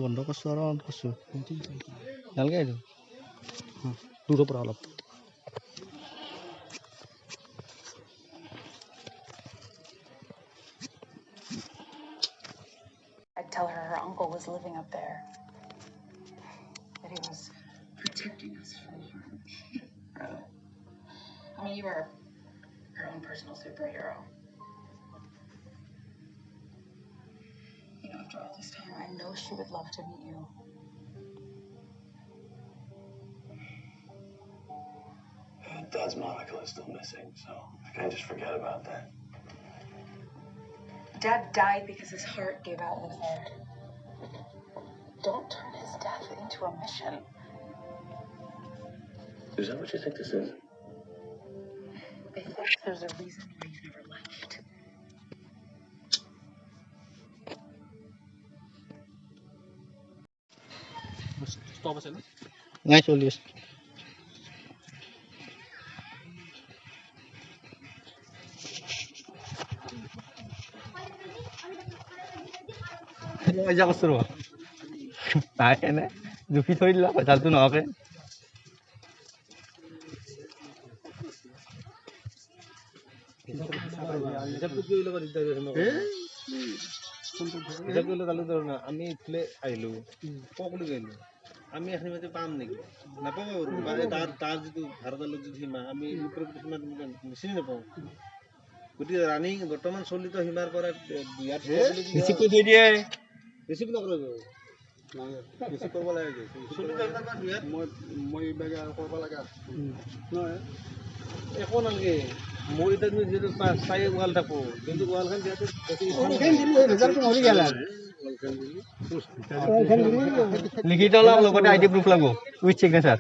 বন্ধ কৰছো R on কৰছো নালগে আইছো দূৰেৰ পৰা অলপ I'd tell her her uncle was living up there, that he was protecting us from harm. I mean, you are her own personal superhero. You know, after all this time, I know she would love to meet you. Dad's monocle is still missing, so I can't just forget about that. Dad died because his heart gave out in the end. Don't turn his death into a mission. Is that what you think this is? I think there's a reason why you never left. Stop আছে না নাই চলি আছে মজা করছো রে তাই না দুঃখী থই দিলা কথা তো নকে আমি ইফালে আহিলো পকৰি গলো আমি এখিনি মতে পাম নেকি নাপাব তাৰ যিটো ভাৰতৰ লোক যিটো সীমা আমি সীমা চিনি নাপাওঁ গতিকে ৰানিং বৰ্তমান চলিত সীমাৰ পৰা ৰিচিভ কৰি থৈ দিয়ে ৰিচিভ নকৰিব ৰিচিভ কৰিব লাগে চলিত সীমাৰ পৰা মই এইভাগে কৰিব লাগে নহয় একো নালাগে মোৰ এতিয়া তুমি যিটো চাই ৱাল থাকো কিন্তু ৱালখন দিয়াটো লিখিত অলপ লগতে আইডি প্ৰুফ লাগিব উইথ সিগনেচাৰ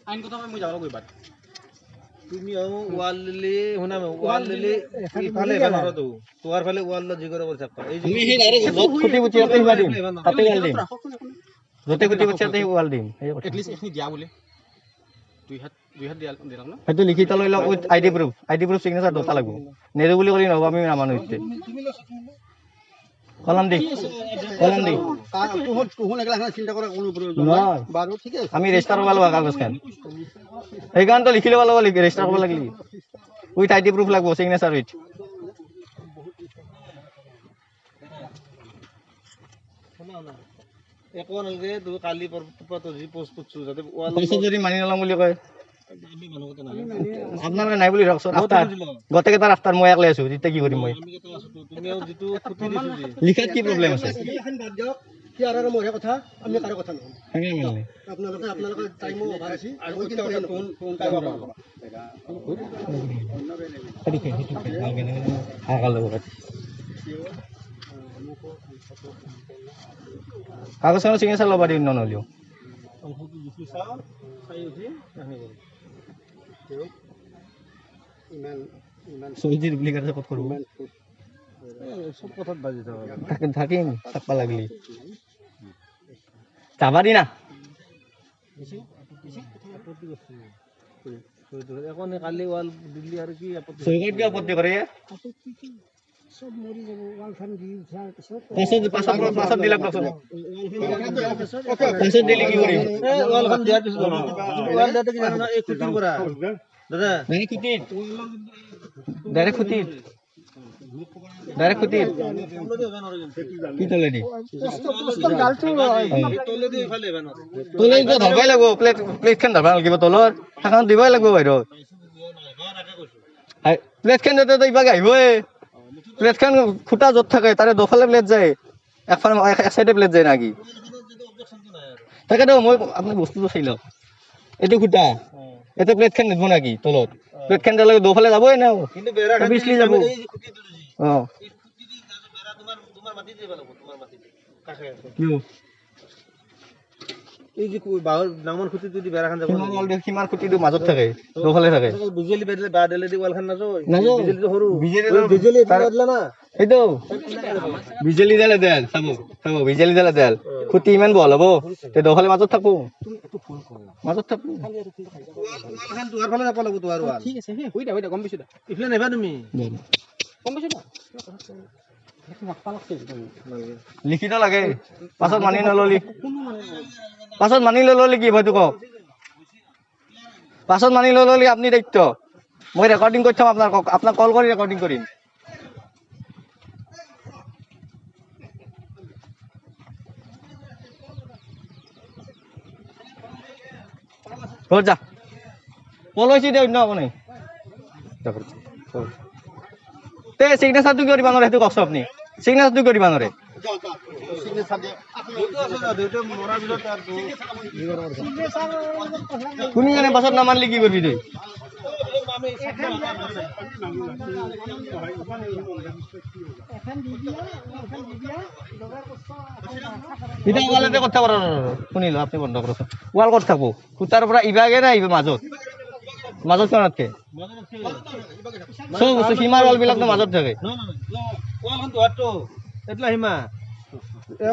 আইন কথা মই যাব গৈ বাট তুমি ৱাল দিলে শুনা ৱাল দিলে ইফালে এবাৰতো তোৰ ফালে ৱাল যি কৰিব থাকবা এই আমি সেই ডাইৰেক্ট খুটি বুটি তাতে ৱাল দিম তাতে ৱাল দিম যতে খুটি বুটি তাতে ৱাল দিম এটলিষ্ট এখিনি দিয়া বুলি দুই হাত দিলাম না সেইটো লিখিত লৈ লওক উইথ আইডি প্ৰুফ সিগনেচাৰ দুটা লাগিব নেৰু বুলি কলি নহব আমি নামানো ইতে কলম দি কোন একলা চিন্তা কৰা কোনো প্ৰয়োজন নাই বাৰু ঠিক আছে আমি ৰেজিষ্টাৰ কৰিব লাগিব কাগজখন সেইকাৰণে লিখি ল'ব লাগিব ৰেজিষ্টাৰ কৰিব লাগিলি উইথ আইডি প্ৰুফ লাগিব সিগনেচাৰ উইথ একো নালাগে তুই কালি পৰতো যি পোষ্ট করছো যাতে ওয়াল পইচা যদি মানি নলম বুলি কয় আপনার নাই বুলি রাখছ আফটার গতেকে তার আফটার মই একলাই আছো তেতিয়া কি কৰিম মই তুমিও যেটো খুটি দিছো জি লিখাত কি প্ৰবলেম আছে এখন বাদ দিয়ক কি আৰু মৰে কথা আমি কাৰো কথা নহয় হাঙে মিলনে আপোনালোকে টাইমো অভাৰ আছে আৰু কি কোন টাইম অভাৰ ঠিক আছে আগল লগত কাগজখনৰ সিগনেচাৰ ল'বা দিম নহ'লেও চল্জি ডুপ্লিকেট ক'ত কৰিব সব কথাত বাজি থাকিম থাকবা লাগলি যাবা দি না এখন কালি ওয়াল দিলি আৰু কি সৈকত আপত্তি কৰে সব মৰি যাব ওয়ালখন দি উঠাৰ পিছত পাছত দিলাক পাছত দিলে কি কৰিম ওয়ালখন দিয়াৰ পিছত ওয়াল দিয়াতে কি জানো এই খুঁটিৰ পৰা দাদা ডাইৰেক্ট খুঁটি কি তলে দি তলে ধৰবাই লাগিব প্লেটখন ধৰবা লাগিব তলৰ সেইখন দিবই লাগিব বাহিৰত প্লেটখন দিওঁতে ইবাগে আহিবই প্লেটখন খুঁটা য'ত থাকে তাৰে দুফালে প্লেট যায় এক চাইডে প্লেট যায় নাকি তাকেতো মই আপুনি বস্তুটো চাই লওক এইটো খুঁটা এতে প্লেটখন নিদিব নাকি তলত প্লেটখন দিয়াৰ লগে দুফালে যাবই না পিছলি যাব এই যে বাঁহৰ ডাঙৰ খুঁটিটো দি বেৰাখান যাব সীমাৰ ৱাল সীমাৰ খুঁটিটো মাজত থাকে দুফালে থাকে বিজুলী বাদিলে বাঁহ দিলে দি ৱালখান নাযায় নাযায়। বিজুলীটো সৰু বিজুলীটো বিজুলী তাৰ- দিলে না সেইটো বিজুলী দালে দেল চাব বিজুলী দালে দেল খুঁটি ইমান বহল হ'ব তে দুফালে মাজত থাকবো মাজত থাকবো ৱালখান তোহাৰ ফালে যাব লাগিব তোহাৰ ৱাল ঠিক আছে হে হৈ দা গম পাইছো দা ইফালে নেবা তুমি গম পাইছো দা লিখিত লাগে পাছত মানি নললি পাছত মানি নললি কি হয়তো কওক পাছত মানি নললি আপনি দায়িত্ব মই রেকর্ডিং কৰি থাম আপনাৰ কল কৰি ৰেকৰ্ডিং কৰিম ঘৰ যা পলাইছি দে অন্য আপনি তে সিগনেচাৰটো কি কৰিবা নৰে সেইটো কওকচোন আপুনি সিগনেচাৰটো কি কৰিবা নৰে কোনি জানে পাছত নামানলি কি করবি তুই এটা ওয়ালেতে কথা বলা শুনিলো আপনি বন্ধ করছেন ওয়াল কত থাকবো খুঁটার পৰা ইবাগে না ইবা মাজত মাজত কোনতকে সব সীমাৰ ওয়াল বিলাক মাজত থাকে ৱালখান তোহাৰটো এটলা সীমা